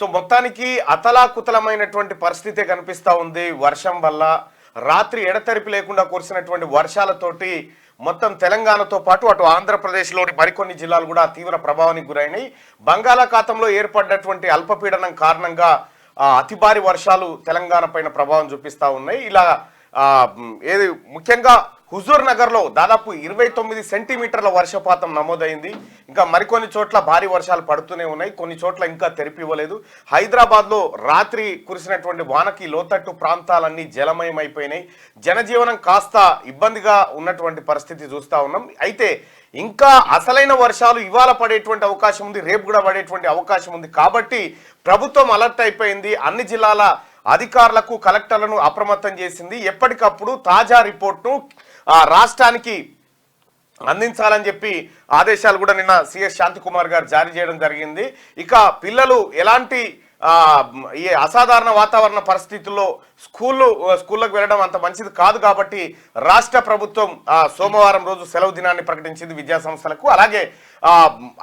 So మొత్తానికి అతలాకుతలమైనటువంటి పరిస్థితి కనిపిస్తూ ఉంది. వర్షం వల్ల రాత్రి ఎడతెరిపి లేకుండా కురిసినటువంటి వర్షాలతోటి మొత్తం తెలంగాణతో పాటు అటు ఆంధ్రప్రదేశ్లోని మరికొన్ని జిల్లాలు కూడా తీవ్ర ప్రభావానికి గురైనాయి. బంగాళాఖాతంలో ఏర్పడినటువంటి అల్పపీడనం కారణంగా అతి భారీ వర్షాలు తెలంగాణ పైన ప్రభావం చూపిస్తూ ఉన్నాయి. ఇలా ఏది ముఖ్యంగా హుజూర్ నగర్లో దాదాపు 29 సెంటీమీటర్ల వర్షపాతం నమోదైంది. ఇంకా మరికొన్ని చోట్ల భారీ వర్షాలు పడుతూనే ఉన్నాయి, కొన్ని చోట్ల ఇంకా తెరిపి ఇవ్వలేదు. హైదరాబాద్లో రాత్రి కురిసినటువంటి వానకి లోతట్టు ప్రాంతాలన్నీ జలమయమైపోయినాయి. జనజీవనం కాస్త ఇబ్బందిగా ఉన్నటువంటి పరిస్థితి చూస్తూ ఉన్నాం. అయితే ఇంకా అసలైన వర్షాలు ఇవాళ పడేటువంటి అవకాశం ఉంది, రేపు కూడా పడేటువంటి అవకాశం ఉంది. కాబట్టి ప్రభుత్వం అలర్ట్ అయిపోయింది. అన్ని జిల్లాల అధికారులకు కలెక్టర్లను అప్రమత్తం చేసింది. ఎప్పటికప్పుడు తాజా రిపోర్ట్ను రాష్ట్రానికి అందించాలని చెప్పి ఆదేశాలు కూడా నిన్న సిఎస్ శాంతికుమార్ గారు జారీ చేయడం జరిగింది. ఇక పిల్లలు ఎలాంటి ఈ అసాధారణ వాతావరణ పరిస్థితుల్లో స్కూళ్ళకు వెళ్ళడం అంత మంచిది కాదు. కాబట్టి రాష్ట్ర ప్రభుత్వం సోమవారం రోజు సెలవు దినాన్ని ప్రకటించింది విద్యా సంస్థలకు. అలాగే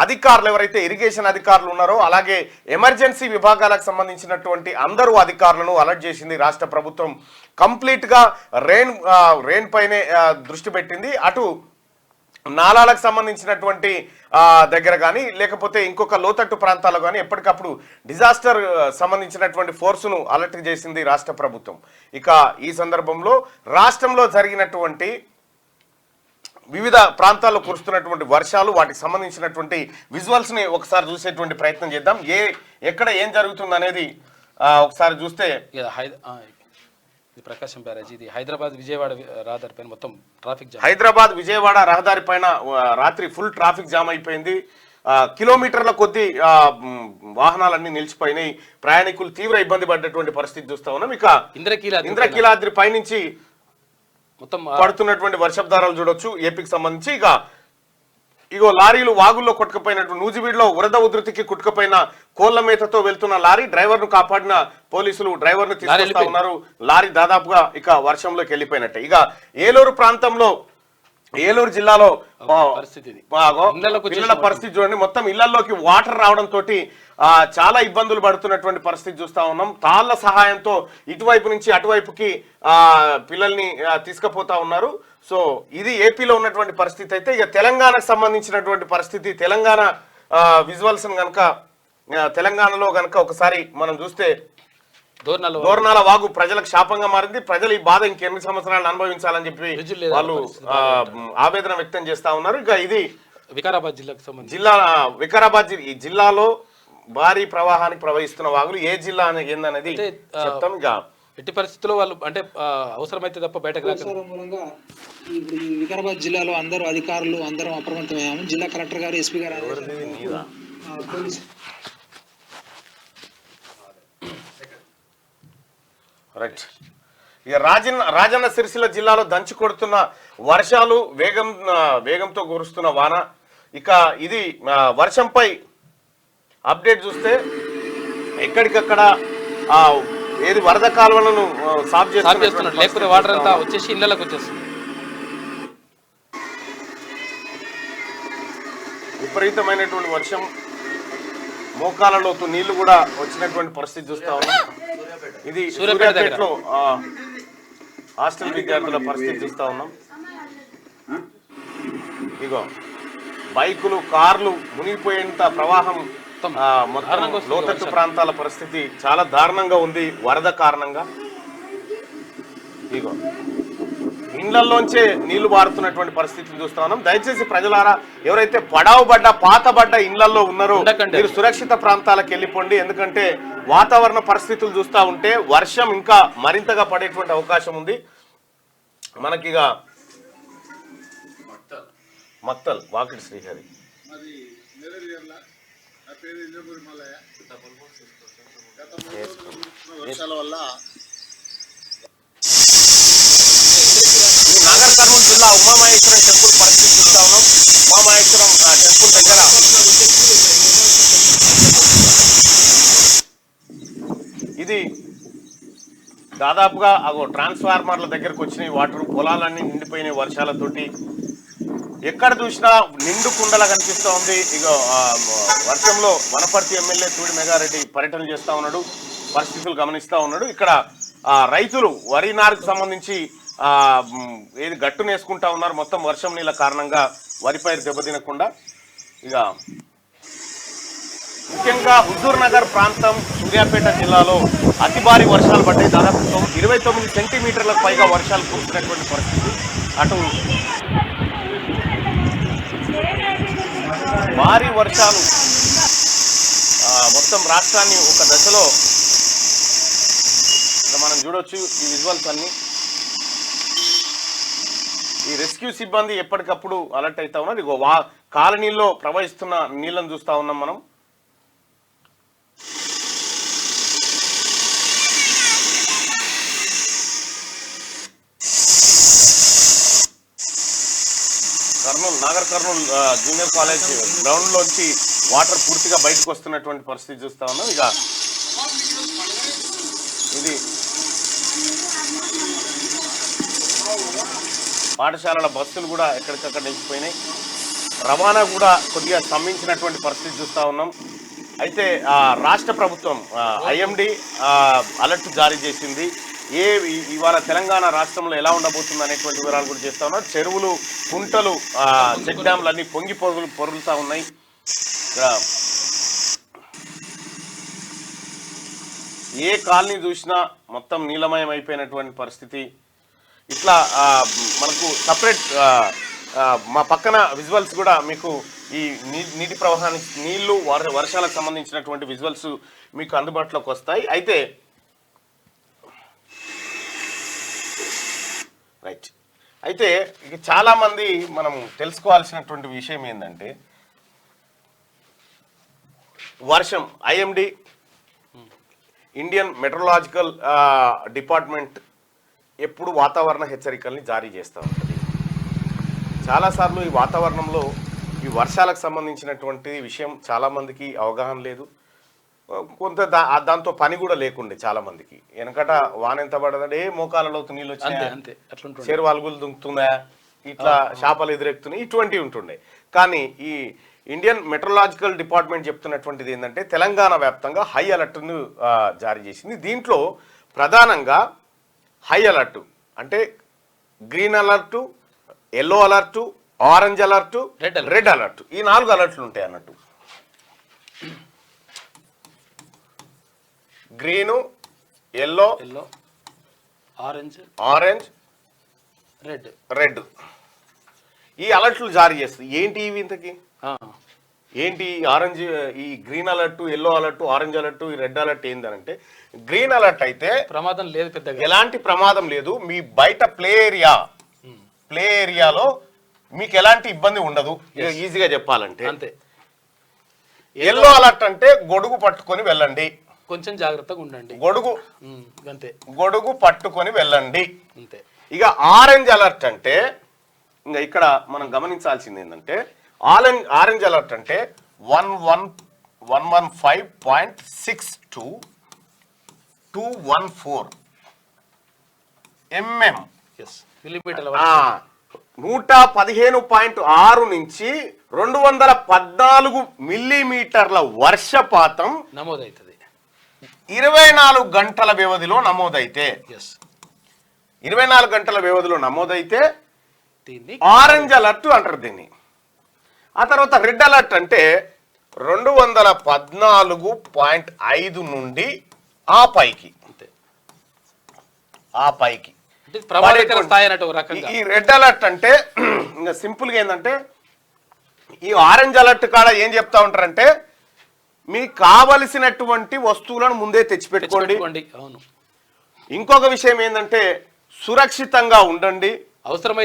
అధికారులు ఎవరైతే ఇరిగేషన్ అధికారులు ఉన్నారో అలాగే ఎమర్జెన్సీ విభాగాలకు సంబంధించినటువంటి అందరూ అధికారులను అలర్ట్ చేసింది రాష్ట్ర ప్రభుత్వం. కంప్లీట్గా రెయిన్ పైనే దృష్టి పెట్టింది. అటు నాలాలకు సంబంధించినటువంటి దగ్గర కానీ లేకపోతే ఇంకొక లోతట్టు ప్రాంతాల్లో కానీ ఎప్పటికప్పుడు డిజాస్టర్ సంబంధించినటువంటి ఫోర్సును అలర్ట్ చేసింది రాష్ట్ర ప్రభుత్వం. ఇక ఈ సందర్భంలో రాష్ట్రంలో జరిగినటువంటి వివిధ ప్రాంతాల్లో కురుస్తున్నటువంటి వర్షాలు వాటికి సంబంధించినటువంటి విజువల్స్ని ఒకసారి చూసేటువంటి ప్రయత్నం చేద్దాం. ఎక్కడ ఏం జరుగుతుంది అనేది ఒకసారి చూస్తే ప్రకాశం బ్యారేజ్ ఇది హైదరాబాద్ విజయవాడ రహదారి పైన మొత్తం ట్రాఫిక్ జామ్. హైదరాబాద్ విజయవాడ రహదారి పైన రాత్రి ఫుల్ ట్రాఫిక్ జామ్ అయిపోయింది. కిలోమీటర్ల కొద్దీ వాహనాలన్నీ నిలిచిపోయినాయి. ప్రయాణికులు తీవ్ర ఇబ్బంది పడ్డటువంటి పరిస్థితి చూస్తా ఉన్నాం. ఇక ఇంద్రకీలాద్రి పైనుంచి మొత్తం పడుతున్నటువంటి వర్షపు చూడొచ్చు ఏపీకి సంబంధించి. ఇగో లారీలు వాగుల్లో కొట్టుకుపోయినట్టు నూజివీడులో వరద ఉధృతికి కుట్టుకుపోయిన కోళ్ల మేతతో వెళ్తున్న లారీ డ్రైవర్ను కాపాడిన పోలీసులు డ్రైవర్ను తీసుకొస్తా ఉన్నారు. లారీ దాదాపుగా ఇక వర్షంలోకి వెళ్ళిపోయినట్టే. ఇక ఏలూరు జిల్లాలో పిల్లల పరిస్థితి చూడండి. మొత్తం ఇళ్లలోకి వాటర్ రావడం తోటి చాలా ఇబ్బందులు పడుతున్నటువంటి పరిస్థితి చూస్తా ఉన్నాం. తాళ్ల సహాయంతో ఇటువైపు నుంచి అటువైపుకి పిల్లల్ని తీసుకుపోతా ఉన్నారు. సో ఇది ఏపీలో ఉన్నటువంటి పరిస్థితి. అయితే ఇక తెలంగాణకు సంబంధించినటువంటి పరిస్థితి, తెలంగాణ విజువల్స్ కనుక తెలంగాణలో కనుక ఒకసారి మనం చూస్తే దోర్నాల వాగు ప్రజలకు శాపంగా మారింది. ప్రజలు ఈ బాధ ఇంకెన్ని సంవత్సరాలు అనుభవించాలని చెప్పి వాళ్ళు ఆవేదన వ్యక్తం చేస్తా ఉన్నారు. ఇక ఇది వికారాబాద్ జిల్లాకు సంబంధించి వికారాబాద్ జిల్లాలో భారీ ప్రవాహానికి ప్రవహిస్తున్న వాగులు ఏ జిల్లా ఏందనేది చెప్తాం. ఇక ఎట్టి పరిస్థితుల్లో వాళ్ళు అంటే అవసరమైతే తప్ప బయటకు వికారాబాద్ జిల్లాలో అందరూ అధికారులు అందరం అప్రమత్తమయ్యాము. జిల్లా కలెక్టర్ గారు, ఎస్పీ గారు, రైట్. ఇక రాజన్న సిరిసిల్ల జిల్లాలో దంచి కొడుతున్న వర్షాలు, వేగంతో కురుస్తున్న వాన. ఇక ఇది వర్షంపై అప్డేట్ చూస్తే ఎక్కడికక్కడ ఏది వరద కాలువలను సాఫ్ చేస్తున్నారు, లేకపోతే వాటర్ అంతా వచ్చేసి ఇళ్లకు వచ్చేస్తుంది. విపరీతమైనటువంటి వర్షం, మోకాలలోతు నీళ్లు కూడా వచ్చినటువంటి పరిస్థితి చూస్తా ఉన్నాం. ఇది సూర్యాపేటలో హాస్టల్ విద్యార్థుల పరిస్థితి చూస్తా ఉన్నాం. ఇగో బైకులు, కార్లు మునిగిపోయేంత ప్రవాహం. మొత్తం లోతట్టు ప్రాంతాల పరిస్థితి చాలా దారుణంగా ఉంది వరద కారణంగా. ఇగో ఇండ్లలోంచే నీళ్లు బారుతున్నటువంటి పరిస్థితిని చూస్తా ఉన్నాం. దయచేసి ప్రజలారా, ఎవరైతే పాతబడ్డ ఇండ్లలో ఉన్నారో మీరు సురక్షిత ప్రాంతాలకు వెళ్ళిపోండి. ఎందుకంటే వాతావరణ పరిస్థితులు చూస్తూ ఉంటే వర్షం ఇంకా మరింతగా పడేటువంటి అవకాశం ఉంది. మనకిగ మక్తల్ వాకిటి శ్రీహరి నాగర్ కర్నూలు జిల్లా ఉమామహేశ్వరం టెంపుల్ పరిస్థితి చూస్తా ఉన్నాం. ఉమామహేశ్వరం టెంపుల్ దగ్గర ఇది దాదాపుగా ట్రాన్స్ఫార్మర్ల దగ్గరకు వచ్చినాయి వాటర్. పొలాలన్నీ నిండిపోయినాయి వర్షాలతోటి. ఎక్కడ చూసినా నిండు కుండలా కనిపిస్తూ ఉంది. ఇక వర్షంలో వనపర్తి ఎమ్మెల్యే తూడి మెగారెడ్డి పర్యటన చేస్తూ ఉన్నాడు, పరిస్థితులు గమనిస్తూ ఉన్నాడు. ఇక్కడ రైతులు వరి నారుకు సంబంధించి ఏది గట్టును వేసుకుంటా ఉన్నారు. మొత్తం వర్షం నీళ్ళ కారణంగా వరి పైరు దెబ్బతినకుండా. ఇక ముఖ్యంగా హుజూర్ నగర్ ప్రాంతం, సూర్యాపేట జిల్లాలో అతి భారీ వర్షాలు పడ్డాయి. దాదాపు 29 సెంటీమీటర్లకు పైగా వర్షాలు కురుస్తున్నటువంటి పరిస్థితి. అటు భారీ వర్షాలు మొత్తం రాష్ట్రాన్ని ఒక దశలో మనం చూడొచ్చు. ఈ విజువల్స్ అన్ని ఈ రెస్క్యూ సిబ్బంది ఎప్పటికప్పుడు అలర్ట్ అవుతా ఉన్నారు. ఇగో కాలనీల్లో ప్రవహిస్తున్న నీళ్లను చూస్తా ఉన్నాం మనం. Nagar Kurnool junior college ground లోంచి వాటర్ పూర్తిగా బయటకు వస్తున్నటువంటి పరిస్థితి చూస్తా ఉన్నాం. ఇక ఇది పాఠశాలల బస్సులు కూడా ఎక్కడికక్కడ నిలిచిపోయినాయి. రవాణా కూడా కొద్దిగా స్తంభించినటువంటి పరిస్థితి చూస్తా ఉన్నాం. అయితే రాష్ట్ర ప్రభుత్వం ఐఎండి అలర్ట్ జారీ చేసింది. ఇవాళ తెలంగాణ రాష్ట్రంలో ఎలా ఉండబోతుంది అనేటువంటి వివరాలు కూడా చేస్తా ఉన్నారు. చెరువులు, కుంటలు, చెక్ డ్యాంలు అన్ని పొంగి పొరులుతా ఉన్నాయి. ఏ కాలనీ చూసినా మొత్తం నీలమయం అయిపోయినటువంటి పరిస్థితి. ఇట్లా మనకు సపరేట్ మా పక్కన విజువల్స్ కూడా మీకు ఈ నీటి ప్రవాహానికి నీళ్లు వర్షాలకు సంబంధించినటువంటి విజువల్స్ మీకు అందుబాటులోకి వస్తాయి. అయితే రైట్ అయితే ఇక చాలామంది మనం తెలుసుకోవాల్సినటువంటి విషయం ఏంటంటే, వర్షం ఐఎండి ఇండియన్ మెట్రలాజికల్ డిపార్ట్మెంట్ ఎప్పుడు వాతావరణ హెచ్చరికల్ని జారీ చేస్తూ ఉంటుంది. చాలాసార్లు ఈ వాతావరణంలో ఈ వర్షాలకు సంబంధించినటువంటి విషయం చాలామందికి అవగాహన లేదు. కొంత దాంతో పని కూడా లేకుండే చాలామందికి. వెనకట వాన ఎంత పడదంటే మోకాలలో నీళ్ళు వచ్చినాయి, చేరు వాల్గులు దుంకుతుందా, ఇట్లా చేపలు ఎదురెక్కుతున్నాయి, ఇటువంటివి ఉంటుండే. కానీ ఈ ఇండియన్ మెట్రలాజికల్ డిపార్ట్మెంట్ చెప్తున్నటువంటిది ఏంటంటే, తెలంగాణ వ్యాప్తంగా హై అలర్ట్ను జారీ చేసింది. దీంట్లో ప్రధానంగా హై అలర్ట్ అంటే green alert, yellow alert, orange alert, red alert, ఈ 4 అలర్ట్లు ఉంటాయి అన్నట్టు. గ్రీను, ఎల్లో, ఆరెంజ్, రెడ్ ఈ అలర్ట్లు జారీ చేస్తుంది. ఏంటి ఇవి ఇంతకి? ఏంటి ఆరెంజ్, ఈ green alert, yellow alert, orange alert, ఈ రెడ్ అలర్ట్ ఏంటంటే, గ్రీన్ అలర్ట్ అయితే ప్రమాదం లేదు, పెద్దగా ఎలాంటి ప్రమాదం లేదు, మీ బయట ప్లే ఏరియాలో మీకు ఎలాంటి ఇబ్బంది ఉండదు, ఈజీగా చెప్పాలంటే అంతే. ఎల్లో అలర్ట్ అంటే గొడుగు పట్టుకొని వెళ్ళండి, కొంచెం జాగ్రత్తగా ఉండండి, గొడుగు పట్టుకొని వెళ్ళండి అంతే. ఇక ఆరెంజ్ అలర్ట్ అంటే ఇంకా ఇక్కడ మనం గమనించాల్సింది ఏంటంటే, ఆరెంజ్ అలర్ట్ అంటే 115.62 mm 115.6 నుంచి 214 మిల్లీమీటర్ల వర్షపాతం నమోదవుతుంది 24 గంటల వ్యవధిలో నమోదైతే. 24 గంటల వ్యవధిలో నమోదైతే ఆరెంజ్ అలర్ట్ అంటారు దీన్ని. ఆ తర్వాత రెడ్ అలర్ట్ అంటే 214.5 నుండి ఆ పైకి ఈ రెడ్ అలర్ట్ అంటే ఇంకా సింపుల్ గా ఏంటంటే, ఈ ఆరెంజ్ అలర్ట్ కాడ ఏం చెప్తా ఉంటారంటే, మీకు కావలసినటువంటి వస్తువులను ముందే తెచ్చిపెట్టుకోండి. ఇంకొక విషయం ఏంటంటే, సురక్షితంగా ఉండండి,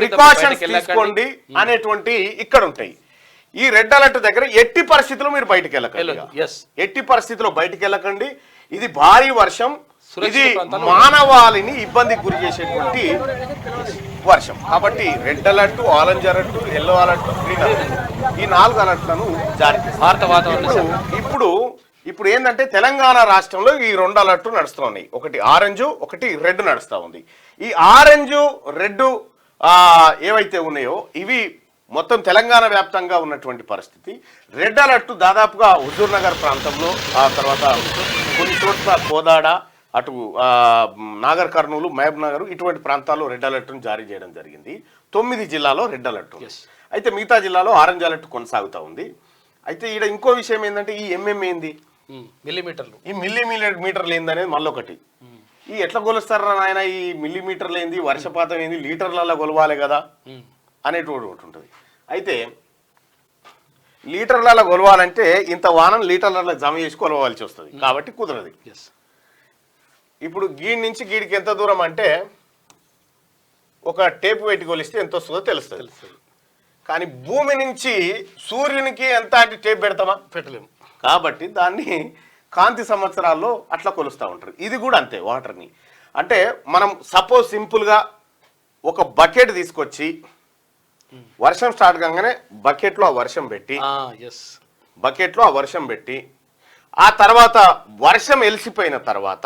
ప్రికాషన్స్ తీసుకోండి అనేటువంటి ఇక్కడ ఉంటాయి. ఈ రెడ్ అలర్ట్ దగ్గర ఎట్టి పరిస్థితుల్లో మీరు బయటికి వెళ్ళకండి, ఎట్టి పరిస్థితుల్లో బయటికి వెళ్ళకండి. ఇది భారీ వర్షం, ఇది మానవాళిని ఇబ్బందికి గురి చేసేటువంటి వర్షం. కాబట్టి red alert, orange alert, yellow alert, green alert, ఈ 4 అలర్ట్లను జారీ చేస్తారు. ఇప్పుడు ఏంటంటే, తెలంగాణ రాష్ట్రంలో ఈ 2 అలర్ట్లు నడుస్తూ ఉన్నాయి. ఒకటి ఆరెంజ్, ఒకటి రెడ్ నడుస్తూ ఉంది. ఈ ఆరెంజ్, రెడ్ ఏవైతే ఉన్నాయో ఇవి మొత్తం తెలంగాణ వ్యాప్తంగా ఉన్నటువంటి పరిస్థితి. రెడ్ అలర్ట్ దాదాపుగా హుజూర్ నగర్ ప్రాంతంలో, ఆ తర్వాత కొన్ని చోట్ల కోదాడ, అటు నాగర్ కర్నూలు, మహబూబ్ నగర్ ఇటువంటి ప్రాంతాల్లో రెడ్ అలర్ట్ను జారీ చేయడం జరిగింది. 9 జిల్లాలో రెడ్ అలర్ట్. అయితే మిగతా జిల్లాలో ఆరెంజ్ అలర్ట్ కొనసాగుతూ ఉంది. అయితే ఈడ ఇంకో విషయం ఏంటంటే ఈ ఏంది, మిల్లీమీటర్లు, ఈ మిల్లీమీటర్లు ఏందనేది మళ్ళొకటి. ఈ ఎట్లా కొలుస్తారా నాయన, ఈ మిల్లీమీటర్లు ఏంది, వర్షపాతం ఏంది, లీటర్లలో కొలవాలి కదా అనేటువంటి ఒకటి ఉంటుంది. అయితే లీటర్లలో కొలవాలంటే ఇంత వానం లీటర్లలో జమ చేసి కొలవాల్సి వస్తుంది, కాబట్టి కుదరదు. ఇప్పుడు గీడి నుంచి గీడికి ఎంత దూరం అంటే ఒక టేపు పెట్టి కొలిస్తే ఎంత వస్తుందో తెలుస్తుంది. కానీ భూమి నుంచి సూర్యునికి ఎంత అంటే టేప్ పెడతామా, పెట్టలేము. కాబట్టి దాన్ని కాంతి సంవత్సరాల్లో అట్లా కొలుస్తూ ఉంటారు. ఇది కూడా అంతే. వాటర్ని అంటే మనం సపోజ్ సింపుల్గా ఒక బకెట్ తీసుకొచ్చి వర్షం స్టార్ట్ కాగానే బకెట్లో ఆ వర్షం పెట్టి ఆ తర్వాత వర్షం ఎలిసిపోయిన తర్వాత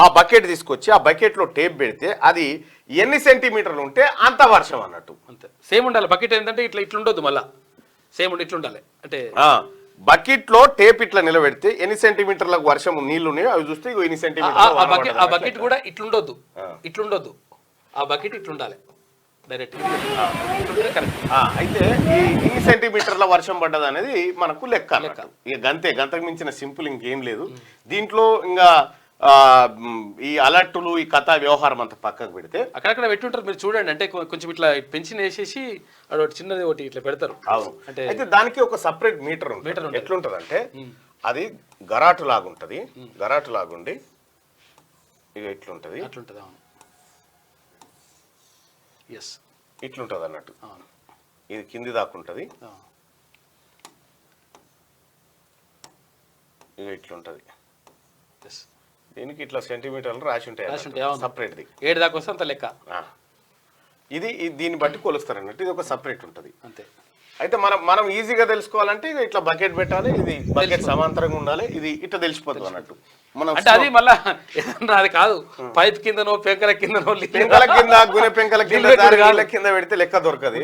ఆ బకెట్ తీసుకొచ్చి ఆ బకెట్లో టేప్ పెడితే అది ఎన్ని సెంటీమీటర్లు ఉంటే అంత వర్షం అన్నట్టు. అంతే సేమ్ ఉండాలి. బకెట్ ఏంటంటే ఇట్లుండొద్దు, మళ్ళా సేమ్ ఇట్లుండాలి. అంటే బకెట్ లో టేప్ ఇట్లా నిలబెడితే ఎన్ని సెంటీమీటర్లకు వర్షం నీళ్లు ఉన్నాయో అవి చూస్తే ఎన్ని సెంటీమీటర్. ఆ బకెట్ కూడా ఇట్లుండొద్దు. ఆ బకెట్ ఇట్లుండాలి డైరెక్ట్. అయితే ఎన్ని సెంటీమీటర్ల వర్షం పడ్డది అనేది మనకు లెక్క. ఇక గంతకు మించిన సింపుల్ ఇంకేం లేదు దీంట్లో. ఇంకా ఈ అలర్టులు, ఈ కథా వ్యవహారం అంతా పక్కకు పెడితే అక్కడక్కడ పెట్టుంటారు, మీరు చూడండి. అంటే కొంచెం ఇట్లా పెన్షన్ వేసేసి చిన్నది ఒకటి ఇట్లా పెడతారు. అంటే అయితే దానికి ఒక సపరేట్ మీటర్ ఉంటుంది. ఎట్లుంటది అంటే అది గరాటు లాగుంటది. గరాటు లాగుండి ఇక ఇట్లుంటది. ఇట్లుంటది అన్నట్టు. ఇది కింది దాకుంటది. ఇక ఇట్లుంటది. దీనికి ఇట్లా సెంటీమీటర్లు రాసి ఉంటాయి సపరేట్. 7 దాకా వస్తే అంత లెక్క. ఇది దీన్ని బట్టి కొలుస్తారు అన్నట్టు. ఇది ఒక సపరేట్ ఉంటుంది అంతే. అయితే మనం ఈజీగా తెలుసుకోవాలంటే ఇట్లా బకెట్ పెట్టాలి, ఇది బకెట్ సమాంతరంగా ఉండాలి, ఇది ఇట్లా తెలిసిపోతుంది అన్నట్టు. మనం అంటే అది మళ్ళా అది కాదు, పైప్ కిందనో పెంకల కిందనో, పెంకల కింద, గునె పెంకల కింద పెడితే లెక్క దొరకదు.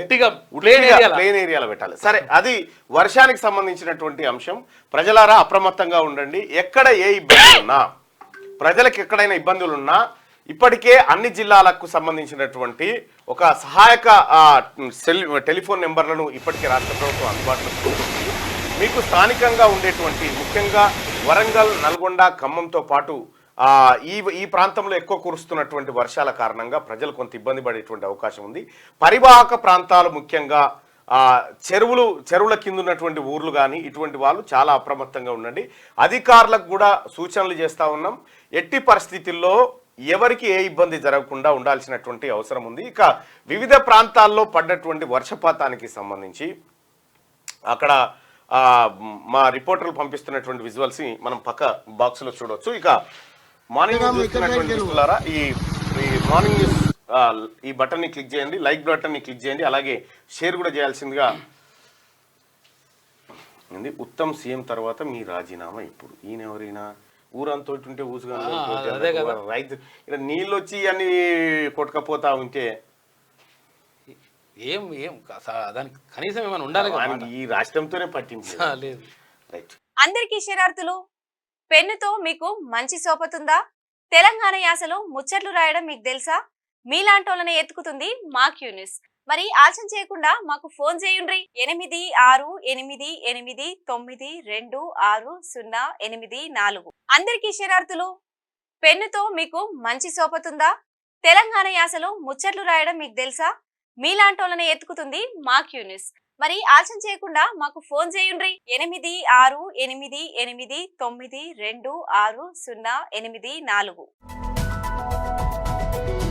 ప్లేన్ ఏరియాలో పెట్టాలి. సరే, అది వర్షానికి సంబంధించినటువంటి అంశం. ప్రజలారా అప్రమత్తంగా ఉండండి. ఎక్కడ ఏ ఇబ్బంది ఉన్నా, ప్రజలకు ఎక్కడైనా ఇబ్బందులు ఉన్నా ఇప్పటికే అన్ని జిల్లాలకు సంబంధించినటువంటి ఒక సహాయక టెలిఫోన్ నెంబర్లను ఇప్పటికే రాష్ట్ర ప్రభుత్వం అందుబాటులో ఉంటుంది. మీకు స్థానికంగా ఉండేటువంటి ముఖ్యంగా వరంగల్, నల్గొండ, ఖమ్మంతో పాటు ఈ ప్రాంతంలో ఎక్కువ కురుస్తున్నటువంటి వర్షాల కారణంగా ప్రజలు కొంత ఇబ్బంది పడేటువంటి అవకాశం ఉంది. పరివాహక ప్రాంతాలు ముఖ్యంగా చెరువుల కింద ఉన్నటువంటి ఊర్లు కానీ ఇటువంటి వాళ్ళు చాలా అప్రమత్తంగా ఉండండి. అధికారులకు కూడా సూచనలు చేస్తూ ఉన్నాం. ఎట్టి పరిస్థితుల్లో ఎవరికి ఏ ఇబ్బంది జరగకుండా ఉండాల్సినటువంటి అవసరం ఉంది. ఇక వివిధ ప్రాంతాల్లో పడ్డటువంటి వర్షపాతానికి సంబంధించి అక్కడ మా రిపోర్టర్లు పంపిస్తున్నటువంటి విజువల్స్ మనం పక్క బాక్స్లో చూడవచ్చు. ఇక మార్నింగ్ న్యూస్ చూస్తున్నటువంటి మిత్రులారా, ఈ మార్నింగ్ న్యూస్ ఈ బటన్ని క్లిక్ చేయండి, లైక్ బటన్ని క్లిక్ చేయండి, అలాగే షేర్ కూడా చేయాల్సిందిగా ఉంది. ఉత్తమ్ సీఎం తర్వాత మీ రాజీనామా ఇప్పుడు. ఈయన ఎవరైనా ఊరంతో ఉంటే ఊసుగా రైతు ఇక్కడ నీళ్ళు వచ్చి అన్ని కొట్టుకపోతా ఉంటే ఏం దానికి కనీసం ఏమైనా ఉండాలి. ఈ రాష్ట్రంతోనే పట్టింపు లేదు. రైట్. అందరికీ శరణార్థులు. పెన్నుతో మీకు మంచి సోపతుందా? తెలంగాణ యాసలో ముచ్చట్లు రాయడం మీకు తెలుసా? మీలాంటోళ్ళని ఎత్తుకుతుంది మా క్యూ న్యూస్. మరి ఆలస్యం చేయకుండా మాకు ఫోన్ చేయండి. 8688926084. అందరికీ శరణార్థులు. పెన్నుతో మీకు మంచి సోపతుందా? తెలంగాణ యాసలో ముచ్చట్లు రాయడం మీకు తెలుసా? మీలాంటోళ్ళని ఎత్తుకుతుంది మా క్యూ న్యూస్. మరి ఆలస్యం చేయకుండా మాకు ఫోన్ చేయండి. 8688926084.